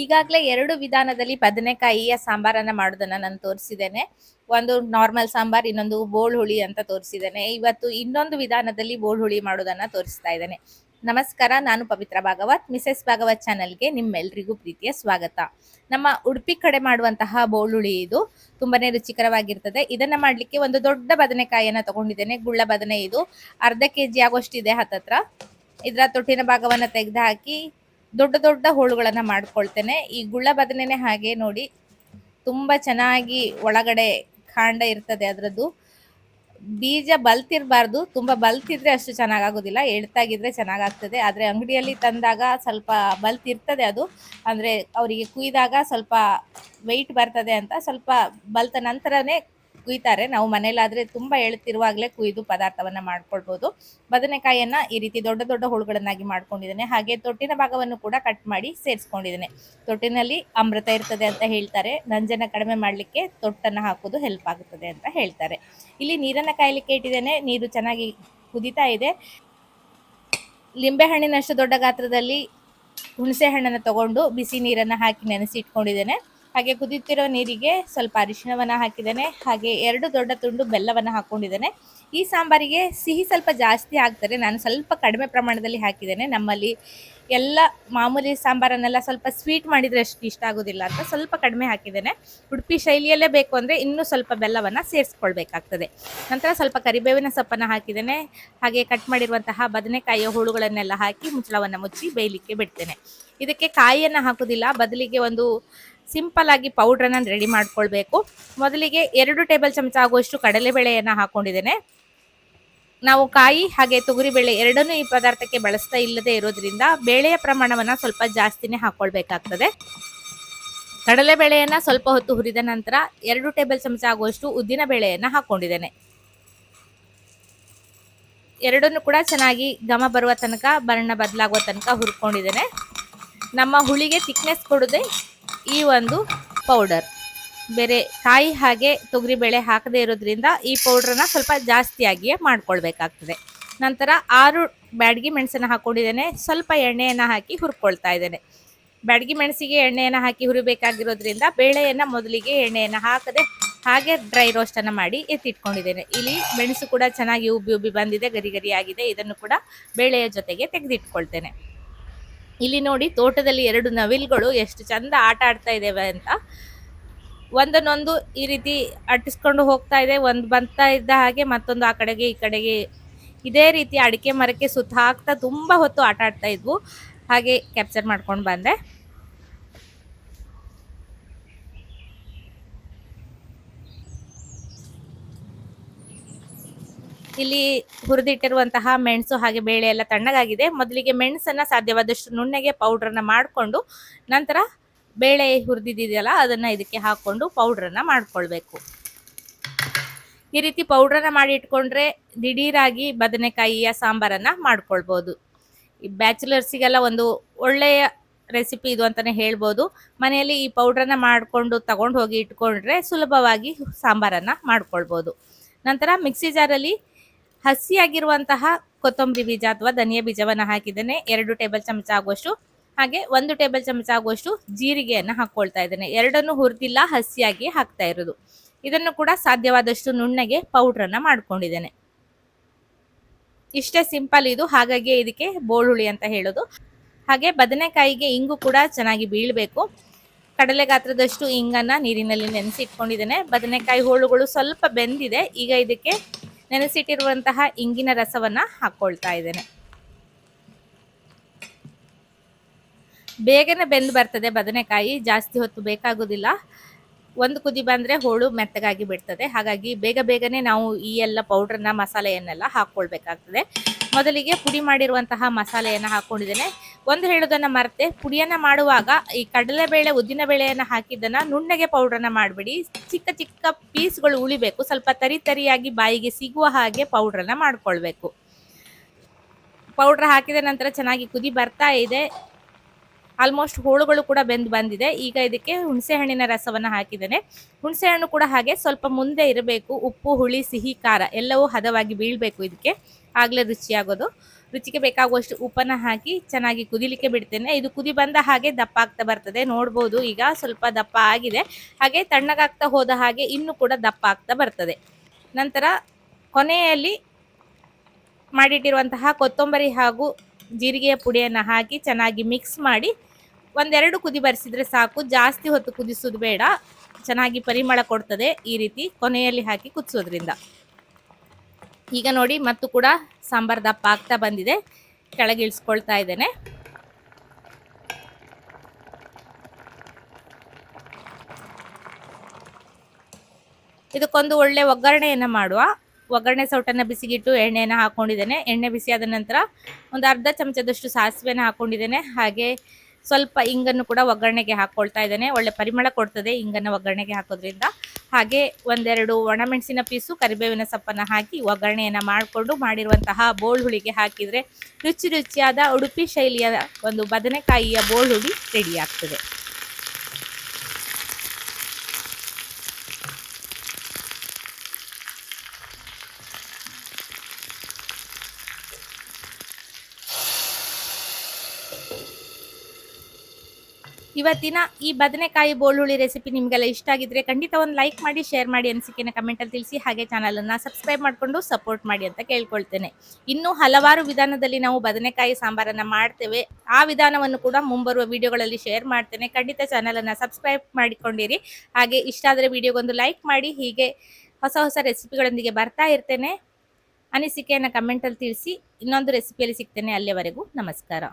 ಈಗಾಗಲೇ 2 ವಿಧಾನದಲ್ಲಿ ಬದನೆಕಾಯಿಯ ಸಾಂಬಾರನ್ನ ಮಾಡೋದನ್ನ ನಾನು ತೋರಿಸಿದ್ದೇನೆ. ಒಂದು ನಾರ್ಮಲ್ ಸಾಂಬಾರ್, ಇನ್ನೊಂದು ಬೋಳ್ ಹುಳಿ ಅಂತ ತೋರಿಸಿದ್ದೇನೆ. ಇವತ್ತು ಇನ್ನೊಂದು ವಿಧಾನದಲ್ಲಿ ಬೋಳ್ ಹುಳಿ ಮಾಡೋದನ್ನ ತೋರಿಸ್ತಾ ಇದ್ದೇನೆ. ನಮಸ್ಕಾರ, ನಾನು ಪವಿತ್ರ ಭಾಗವತ್. ಮಿಸೆಸ್ ಭಾಗವತ್ ಚಾನಲ್ಗೆ ನಿಮ್ಮೆಲ್ರಿಗೂ ಪ್ರೀತಿಯ ಸ್ವಾಗತ. ನಮ್ಮ ಉಡುಪಿ ಕಡೆ ಮಾಡುವಂತಹ ಬೋಳ್ ಹುಳಿ ಇದು ತುಂಬಾನೇ ರುಚಿಕರವಾಗಿರ್ತದೆ. ಇದನ್ನ ಮಾಡ್ಲಿಕ್ಕೆ ಒಂದು ದೊಡ್ಡ ಬದನೆಕಾಯಿಯನ್ನ ತಗೊಂಡಿದ್ದೇನೆ. ಗುಳ್ಳ ಬದನೆ ಇದು ಅರ್ಧ ಕೆಜಿ ಆಗೋಷ್ಟಿದೆ ಹತ್ತತ್ರ. ಇದರ ತೊಟ್ಟಿನ ಭಾಗವನ್ನ ತೆಗೆದು ಹಾಕಿ ದೊಡ್ಡ ದೊಡ್ಡ ಹೋಳುಗಳನ್ನ ಮಾಡ್ಕೊಳ್ತೇನೆ. ಈ ಗುಳ್ಳ ಬದನೆನೆ ಹಾಗೆ ನೋಡಿ, ತುಂಬಾ ಚೆನ್ನಾಗಿ ಒಳಗಡೆ ಕಾಂಡ ಇರ್ತದೆ. ಅದರದ್ದು ಬೀಜ ಬಲ್ತಿರ್ಬಾರ್ದು, ತುಂಬಾ ಬಲ್ತಿದ್ರೆ ಅಷ್ಟು ಚೆನ್ನಾಗಾಗೋದಿಲ್ಲ, ಎಳ್ತಾಗಿದ್ರೆ ಚೆನ್ನಾಗಾಗ್ತದೆ. ಆದ್ರೆ ಅಂಗಡಿಯಲ್ಲಿ ತಂದಾಗ ಸ್ವಲ್ಪ ಬಲ್ತಿರ್ತದೆ ಅದು. ಅಂದ್ರೆ ಅವರಿಗೆ ಕುಯ್ದಾಗ ಸ್ವಲ್ಪ ವೆಯ್ಟ್ ಬರ್ತದೆ ಅಂತ ಸ್ವಲ್ಪ ಬಲ್ತ ನಂತರನೇ ಕುಯ್ತಾರೆ. ನಾವು ಮನೇಲಾದ್ರೆ ತುಂಬಾ ಎಳ್ತಿರುವಾಗಲೇ ಕುಯ್ದು ಪದಾರ್ಥವನ್ನ ಮಾಡ್ಕೊಳ್ಬಹುದು. ಬದನೆಕಾಯಿಯನ್ನ ಈ ರೀತಿ ದೊಡ್ಡ ದೊಡ್ಡ ಹೋಳುಗಳನ್ನಾಗಿ ಮಾಡ್ಕೊಂಡಿದ್ದೇನೆ. ಹಾಗೆ ತೊಟ್ಟಿನ ಭಾಗವನ್ನು ಕೂಡ ಕಟ್ ಮಾಡಿ ಸೇರಿಸ್ಕೊಂಡಿದ್ದೇನೆ. ತೊಟ್ಟಿನಲ್ಲಿ ಅಮೃತ ಇರ್ತದೆ ಅಂತ ಹೇಳ್ತಾರೆ. ನಂಜನ್ನ ಕಡಿಮೆ ಮಾಡ್ಲಿಕ್ಕೆ ತೊಟ್ಟನ್ನ ಹಾಕೋದು ಹೆಲ್ಪ್ ಆಗುತ್ತದೆ ಅಂತ ಹೇಳ್ತಾರೆ. ಇಲ್ಲಿ ನೀರನ್ನ ಕಾಯಲಿಕ್ಕೆ ಇಟ್ಟಿದ್ದೇನೆ. ನೀರು ಚೆನ್ನಾಗಿ ಕುದೀತಾ ಇದೆ. ಲಿಂಬೆ ಹಣ್ಣಿನಷ್ಟು ದೊಡ್ಡ ಗಾತ್ರದಲ್ಲಿ ಹುಣಸೆ ಹಣ್ಣನ್ನು ತಗೊಂಡು ಬಿಸಿ ನೀರನ್ನ ಹಾಕಿ ನೆನೆಸಿ ಇಟ್ಕೊಂಡಿದ್ದೇನೆ. ಹಾಗೆ ಕುದಿಯುತ್ತಿರೋ ನೀರಿಗೆ ಸ್ವಲ್ಪ ಅರಿಶಿಣವನ್ನ ಹಾಕಿದ್ದೇನೆ. ಹಾಗೆ 2 ದೊಡ್ಡ ತುಂಡು ಬೆಲ್ಲವನ್ನ ಹಾಕೊಂಡಿದ್ದೇನೆ. ಈ ಸಾಂಬಾರಿಗೆ ಸಿಹಿ ಸ್ವಲ್ಪ ಜಾಸ್ತಿ ಆಗ್ತದೆ, ನಾನು ಸ್ವಲ್ಪ ಕಡಿಮೆ ಪ್ರಮಾಣದಲ್ಲಿ ಹಾಕಿದ್ದೇನೆ. ನಮ್ಮಲ್ಲಿ ಎಲ್ಲ ಮಾಮೂಲಿ ಸಾಂಬಾರನ್ನೆಲ್ಲ ಸ್ವಲ್ಪ ಸ್ವೀಟ್ ಮಾಡಿದ್ರೆ ಅಷ್ಟು ಇಷ್ಟ ಆಗೋದಿಲ್ಲ ಅಂತ ಸ್ವಲ್ಪ ಕಡಿಮೆ ಹಾಕಿದ್ದೇನೆ. ಉಡುಪಿ ಶೈಲಿಯಲ್ಲೇ ಬೇಕು ಅಂದರೆ ಇನ್ನೂ ಸ್ವಲ್ಪ ಬೆಲ್ಲವನ್ನು ಸೇರಿಸ್ಕೊಳ್ಬೇಕಾಗ್ತದೆ. ನಂತರ ಸ್ವಲ್ಪ ಕರಿಬೇವಿನ ಸೊಪ್ಪನ್ನು ಹಾಕಿದ್ದೇನೆ. ಹಾಗೆ ಕಟ್ ಮಾಡಿರುವಂತಹ ಬದನೆಕಾಯಿಯ ಹೋಳುಗಳನ್ನೆಲ್ಲ ಹಾಕಿ ಮುಚ್ಚಳವನ್ನು ಮುಚ್ಚಿ ಬೇಯಲಿಕ್ಕೆ ಬಿಡ್ತೇನೆ. ಇದಕ್ಕೆ ಕಾಯಿಯನ್ನು ಹಾಕೋದಿಲ್ಲ, ಬದಲಿಗೆ ಒಂದು ಸಿಂಪಲ್ ಆಗಿ ಪೌಡ್ರನ್ನ ರೆಡಿ ಮಾಡ್ಕೊಳ್ಬೇಕು. ಮೊದಲಿಗೆ 2 ಟೇಬಲ್ ಚಮಚ ಆಗುವಷ್ಟು ಕಡಲೆಬೇಳೆಯನ್ನು ಹಾಕೊಂಡಿದ್ದೇನೆ. ನಾವು ಕಾಯಿ ಹಾಗೆ ತೊಗರಿಬೇಳೆ ಎರಡನ್ನೂ ಈ ಪದಾರ್ಥಕ್ಕೆ ಬಳಸ್ತಾ ಇಲ್ಲದೆ ಇರೋದ್ರಿಂದ ಬೇಳೆಯ ಪ್ರಮಾಣವನ್ನು ಸ್ವಲ್ಪ ಜಾಸ್ತಿನೇ ಹಾಕೊಳ್ಬೇಕಾಗ್ತದೆ. ಕಡಲೆಬೇಳೆಯನ್ನು ಸ್ವಲ್ಪ ಹೊತ್ತು ಹುರಿದ ನಂತರ 2 ಟೇಬಲ್ ಚಮಚ ಆಗುವಷ್ಟು ಉದ್ದಿನ ಬೇಳೆಯನ್ನು ಹಾಕೊಂಡಿದ್ದೇನೆ. ಎರಡನ್ನೂ ಕೂಡ ಚೆನ್ನಾಗಿ ಘಮ ಬರುವ ತನಕ, ಬಣ್ಣ ಬದಲಾಗುವ ತನಕ ಹುರ್ಕೊಂಡಿದ್ದೇನೆ. ನಮ್ಮ ಹುಳಿಗೆ ಥಿಕ್ನೆಸ್ ಕೊಡೋದೇ ಈ ಒಂದು ಪೌಡರ್. ಬೇರೆ ಕಾಯಿ ಹಾಗೆ ತೊಗರಿಬೇಳೆ ಹಾಕದೇ ಇರೋದ್ರಿಂದ ಈ ಪೌಡ್ರನ್ನ ಸ್ವಲ್ಪ ಜಾಸ್ತಿಯಾಗಿಯೇ ಮಾಡ್ಕೊಳ್ಬೇಕಾಗ್ತದೆ. ನಂತರ 6 ಬ್ಯಾಡಗಿ ಮೆಣಸನ್ನು ಹಾಕೊಂಡಿದ್ದೇನೆ. ಸ್ವಲ್ಪ ಎಣ್ಣೆಯನ್ನು ಹಾಕಿ ಹುರ್ಕೊಳ್ತಾ ಇದ್ದೇನೆ. ಬ್ಯಾಡಗಿ ಮೆಣಸಿಗೆ ಎಣ್ಣೆಯನ್ನು ಹಾಕಿ ಹುರಿಬೇಕಾಗಿರೋದ್ರಿಂದ ಬೇಳೆಯನ್ನು ಮೊದಲಿಗೆ ಎಣ್ಣೆಯನ್ನು ಹಾಕದೆ ಹಾಗೆ ಡ್ರೈ ರೋಸ್ಟನ್ನು ಮಾಡಿ ಎತ್ತಿಟ್ಕೊಂಡಿದ್ದೇನೆ. ಇಲ್ಲಿ ಮೆಣಸು ಕೂಡ ಚೆನ್ನಾಗಿ ಉಬ್ಬಿ ಉಬ್ಬಿ ಬಂದಿದೆ, ಗರಿ ಗರಿ ಆಗಿದೆ. ಇದನ್ನು ಕೂಡ ಬೇಳೆಯ ಜೊತೆಗೆ ತೆಗೆದಿಟ್ಕೊಳ್ತೇನೆ. ಇಲ್ಲಿ ನೋಡಿ, ತೋಟದಲ್ಲಿ 2 ನವಿಲುಗಳು ಎಷ್ಟು ಚಂದ ಆಟ ಆಡ್ತಾ ಇದ್ದೇವೆ ಅಂತ. ಒಂದನ್ನೊಂದು ಈ ರೀತಿ ಅಟ್ಟಿಸ್ಕೊಂಡು ಹೋಗ್ತಾ ಇದೆ. ಒಂದು ಬರ್ತಾ ಇದ್ದ ಹಾಗೆ ಮತ್ತೊಂದು ಆ ಕಡೆಗೆ ಈ ಕಡೆಗೆ ಇದೇ ರೀತಿ ಅಡಿಕೆ ಮರಕ್ಕೆ ಸುತ್ತ ಹಾಕ್ತಾ ತುಂಬಾ ಹೊತ್ತು ಆಟ ಆಡ್ತಾ ಇದ್ವು. ಹಾಗೆ ಕ್ಯಾಪ್ಚರ್ ಮಾಡ್ಕೊಂಡು ಬಂದೆ. ಇಲ್ಲಿ ಹುರಿದಿಟ್ಟಿರುವಂತಹ ಮೆಣಸು ಹಾಗೆ ಬೇಳೆ ಎಲ್ಲ ತಣ್ಣಗಾಗಿದೆ. ಮೊದಲಿಗೆ ಮೆಣಸನ್ನ ಸಾಧ್ಯವಾದಷ್ಟು ನುಣ್ಣಗೆ ಪೌಡ್ರನ್ನ ಮಾಡಿಕೊಂಡು ನಂತರ ಬೇಳೆ ಹುರಿದಿದೆಯಲ್ಲ ಅದನ್ನ ಇದಕ್ಕೆ ಹಾಕೊಂಡು ಪೌಡ್ರನ್ನ ಮಾಡ್ಕೊಳ್ಬೇಕು. ಈ ರೀತಿ ಪೌಡ್ರನ್ನ ಮಾಡಿ ಇಟ್ಕೊಂಡ್ರೆ ದಿಢೀರಾಗಿ ಬದನೆಕಾಯಿಯ ಸಾಂಬಾರನ್ನ ಮಾಡ್ಕೊಳ್ಬಹುದು. ಈ ಬ್ಯಾಚುಲರ್ಸಿಗೆಲ್ಲ ಒಂದು ಒಳ್ಳೆಯ ರೆಸಿಪಿ ಇದು ಅಂತಾನೆ ಹೇಳ್ಬೋದು. ಮನೆಯಲ್ಲಿ ಈ ಪೌಡ್ರನ್ನ ಮಾಡಿಕೊಂಡು ತಗೊಂಡು ಹೋಗಿ ಇಟ್ಕೊಂಡ್ರೆ ಸುಲಭವಾಗಿ ಸಾಂಬಾರನ್ನ ಮಾಡ್ಕೊಳ್ಬೋದು. ನಂತರ ಮಿಕ್ಸಿ ಜಾರಲ್ಲಿ ಹಸಿಯಾಗಿರುವಂತಹ ಕೊತ್ತಂಬರಿ ಬೀಜ ಅಥವಾ ಧನಿಯಾ ಬೀಜವನ್ನು ಹಾಕಿದ್ದೇನೆ. 2 ಟೇಬಲ್ ಚಮಚ ಆಗುವಷ್ಟು. ಹಾಗೆ 1 ಟೇಬಲ್ ಚಮಚ ಆಗುವಷ್ಟು ಜೀರಿಗೆಯನ್ನು ಹಾಕೊಳ್ತಾ ಇದ್ದೇನೆ. ಎರಡನ್ನೂ ಹುರಿದಿಲ್ಲ, ಹಸಿಯಾಗಿ ಹಾಕ್ತಾ ಇರೋದು. ಇದನ್ನು ಕೂಡ ಸಾಧ್ಯವಾದಷ್ಟು ನುಣ್ಣಗೆ ಪೌಡ್ರನ್ನ ಮಾಡ್ಕೊಂಡಿದ್ದೇನೆ. ಇಷ್ಟೇ ಸಿಂಪಲ್ ಇದು, ಹಾಗಾಗಿ ಇದಕ್ಕೆ ಬೋಳ್ ಹುಳಿ ಅಂತ ಹೇಳೋದು. ಹಾಗೆ ಬದನೆಕಾಯಿಗೆ ಇಂಗು ಕೂಡ ಚೆನ್ನಾಗಿ ಬೀಳಬೇಕು. ಕಡಲೆ ಗಾತ್ರದಷ್ಟು ಇಂಗನ್ನ ನೀರಿನಲ್ಲಿ ನೆನೆಸಿ ಇಟ್ಕೊಂಡಿದ್ದೇನೆ. ಬದನೆಕಾಯಿ ಹೋಳುಗಳು ಸ್ವಲ್ಪ ಬೆಂದಿದೆ. ಈಗ ಇದಕ್ಕೆ ನೆನೆಸಿಟ್ಟಿರುವಂತಹ ಇಂಗಿನ ರಸವನ್ನ ಹಾಕೊಳ್ತಾ ಇದ್ದೇನೆ. ಬೇಗನೆ ಬೆಂದು ಬರ್ತದೆ ಬದನೆಕಾಯಿ, ಜಾಸ್ತಿ ಹೊತ್ತು ಬೇಕಾಗೋದಿಲ್ಲ. ಒಂದು ಕುದಿ ಬಂದರೆ ಹೋಳು ಮೆತ್ತಗಾಗಿ ಬಿಡ್ತದೆ. ಹಾಗಾಗಿ ಬೇಗ ಬೇಗನೆ ನಾವು ಈ ಎಲ್ಲ ಪೌಡ್ರನ್ನ ಮಸಾಲೆಯನ್ನೆಲ್ಲ ಹಾಕ್ಕೊಳ್ಬೇಕಾಗ್ತದೆ. ಮೊದಲಿಗೆ ಪುಡಿ ಮಾಡಿರುವಂತಹ ಮಸಾಲೆಯನ್ನು ಹಾಕ್ಕೊಂಡಿದ್ದೇನೆ. ಒಂದು ಹೇಳೋದನ್ನು ಮರೆತೆ, ಪುಡಿಯನ್ನು ಮಾಡುವಾಗ ಈ ಕಡಲೆಬೇಳೆ ಉದ್ದಿನ ಬೇಳೆಯನ್ನು ಹಾಕಿದ್ದನ್ನು ನುಣ್ಣಗೆ ಪೌಡ್ರನ್ನ ಮಾಡಿಬಿಡಿ. ಚಿಕ್ಕ ಚಿಕ್ಕ ಪೀಸ್ಗಳು ಉಳಿಬೇಕು, ಸ್ವಲ್ಪ ತರಿ ತರಿಯಾಗಿ ಬಾಯಿಗೆ ಸಿಗುವ ಹಾಗೆ ಪೌಡ್ರನ್ನ ಮಾಡ್ಕೊಳ್ಬೇಕು. ಪೌಡ್ರ್ ಹಾಕಿದ ನಂತರ ಚೆನ್ನಾಗಿ ಕುದಿ ಬರ್ತಾ ಇದೆ. ಆಲ್ಮೋಸ್ಟ್ ಹೋಳುಗಳು ಕೂಡ ಬೆಂದು ಬಂದಿದೆ. ಈಗ ಇದಕ್ಕೆ ಹುಣಸೆ ಹಣ್ಣಿನ ರಸವನ್ನು ಹಾಕಿದ್ದೇನೆ. ಹುಣಸೆ ಹಣ್ಣು ಕೂಡ ಹಾಗೆ ಸ್ವಲ್ಪ ಮುಂದೆ ಇರಬೇಕು. ಉಪ್ಪು, ಹುಳಿ, ಸಿಹಿ, ಖಾರ ಎಲ್ಲವೂ ಹದವಾಗಿ ಬೀಳಬೇಕು ಇದಕ್ಕೆ, ಆಗಲೇ ರುಚಿಯಾಗೋದು. ರುಚಿಗೆ ಬೇಕಾಗುವಷ್ಟು ಉಪ್ಪನ್ನು ಹಾಕಿ ಚೆನ್ನಾಗಿ ಕುದಿಲಿಕ್ಕೆ ಬಿಡ್ತೇನೆ. ಇದು ಕುದಿ ಬಂದ ಹಾಗೆ ದಪ್ಪ ಆಗ್ತಾ ಬರ್ತದೆ. ನೋಡ್ಬೋದು ಈಗ ಸ್ವಲ್ಪ ದಪ್ಪ ಆಗಿದೆ. ಹಾಗೆ ತಣ್ಣಗಾಗ್ತಾ ಹೋದ ಹಾಗೆ ಇನ್ನೂ ಕೂಡ ದಪ್ಪ ಆಗ್ತಾ ಬರ್ತದೆ. ನಂತರ ಕೊನೆಯಲ್ಲಿ ಮಾಡಿಟ್ಟಿರುವಂತಹ ಕೊತ್ತಂಬರಿ ಹಾಗೂ ಜೀರಿಗೆಯ ಪುಡಿಯನ್ನು ಹಾಕಿ ಚೆನ್ನಾಗಿ ಮಿಕ್ಸ್ ಮಾಡಿ ಒಂದೆರಡು ಕುದಿ ಬರಿಸಿದ್ರೆ ಸಾಕು. ಜಾಸ್ತಿ ಹೊತ್ತು ಕುದಿಸೋದು ಬೇಡ. ಚೆನ್ನಾಗಿ ಪರಿಮಳ ಕೊಡ್ತದೆ ಈ ರೀತಿ ಕೊನೆಯಲ್ಲಿ ಹಾಕಿ ಕುದಿಸೋದ್ರಿಂದ. ಈಗ ನೋಡಿ ಮತ್ತು ಕೂಡ ಸಾಂಬಾರ್ ದಪ್ಪ ಆಗ್ತಾ ಬಂದಿದೆ. ಕೆಳಗೆ ಇಳಿಸ್ಕೊಳ್ತಾ ಇದ್ದೇನೆ. ಇದಕ್ಕೊಂದು ಒಳ್ಳೆ ಒಗ್ಗರಣೆಯನ್ನು ಮಾಡುವ. ಒಗ್ಗರಣೆ ಸೌಟನ್ನು ಬಿಸಿಗಿಟ್ಟು ಎಣ್ಣೆಯನ್ನು ಹಾಕೊಂಡಿದ್ದೇನೆ. ಎಣ್ಣೆ ಬಿಸಿಯಾದ ನಂತರ ಒಂದು ಅರ್ಧ ಚಮಚದಷ್ಟು ಸಾಸಿವೆನ ಹಾಕೊಂಡಿದ್ದೇನೆ. ಹಾಗೆ ಸ್ವಲ್ಪ ಇಂಗನ್ನು ಕೂಡ ಒಗ್ಗರಣೆಗೆ ಹಾಕ್ಕೊಳ್ತಾ ಇದ್ದೇನೆ. ಒಳ್ಳೆ ಪರಿಮಳ ಕೊಡ್ತದೆ ಇಂಗನ್ನು ಒಗ್ಗರಣೆಗೆ ಹಾಕೋದ್ರಿಂದ. ಹಾಗೆ ಒಂದೆರಡು ಒಣಮೆಣಸಿನ ಪೀಸು, ಕರಿಬೇವಿನ ಸೊಪ್ಪನ್ನು ಹಾಕಿ ಒಗ್ಗರಣೆಯನ್ನು ಮಾಡಿಕೊಂಡು ಮಾಡಿರುವಂತಹ ಬೋಳ್ ಹುಳಿಗೆ ಹಾಕಿದರೆ ರುಚಿಯಾದ ಉಡುಪಿ ಶೈಲಿಯ ಒಂದು ಬದನೆಕಾಯಿಯ ಬೋಳ್ ಹುಳಿ ರೆಡಿ ಆಗ್ತದೆ. ಇವತ್ತಿನ ಈ ಬದನೆಕಾಯಿ ಬೋಳುಳ್ಳಿ ರೆಸಿಪಿ ನಿಮಗೆಲ್ಲ ಇಷ್ಟ ಆಗಿದ್ರೆ ಖಂಡಿತ ಒಂದು ಲೈಕ್ ಮಾಡಿ, ಶೇರ್ ಮಾಡಿ, ಅನಿಸಿಕೆನ ಕಮೆಂಟಲ್ಲಿ ತಿಳಿಸಿ. ಹಾಗೆ ಚಾನಲನ್ನು ಸಬ್ಸ್ಕ್ರೈಬ್ ಮಾಡಿಕೊಂಡು ಸಪೋರ್ಟ್ ಮಾಡಿ ಅಂತ ಕೇಳ್ಕೊಳ್ತೇನೆ. ಇನ್ನೂ ಹಲವಾರು ವಿಧಾನದಲ್ಲಿ ನಾವು ಬದನೆಕಾಯಿ ಸಾಂಬಾರನ್ನು ಮಾಡ್ತೇವೆ. ಆ ವಿಧಾನವನ್ನು ಕೂಡ ಮುಂಬರುವ ವಿಡಿಯೋಗಳಲ್ಲಿ ಶೇರ್ ಮಾಡ್ತೇನೆ. ಖಂಡಿತ ಚಾನಲನ್ನು ಸಬ್ಸ್ಕ್ರೈಬ್ ಮಾಡಿಕೊಂಡಿರಿ. ಹಾಗೆ ಇಷ್ಟ ಆದರೆ ವಿಡಿಯೋಗೊಂದು ಲೈಕ್ ಮಾಡಿ. ಹೀಗೆ ಹೊಸ ಹೊಸ ರೆಸಿಪಿಗಳೊಂದಿಗೆ ಬರ್ತಾ ಇರ್ತೇನೆ. ಅನಿಸಿಕೆಯನ್ನು ಕಮೆಂಟಲ್ಲಿ ತಿಳಿಸಿ. ಇನ್ನೊಂದು ರೆಸಿಪಿಯಲ್ಲಿ ಸಿಗ್ತೇನೆ. ಅಲ್ಲಿಯವರೆಗೂ ನಮಸ್ಕಾರ.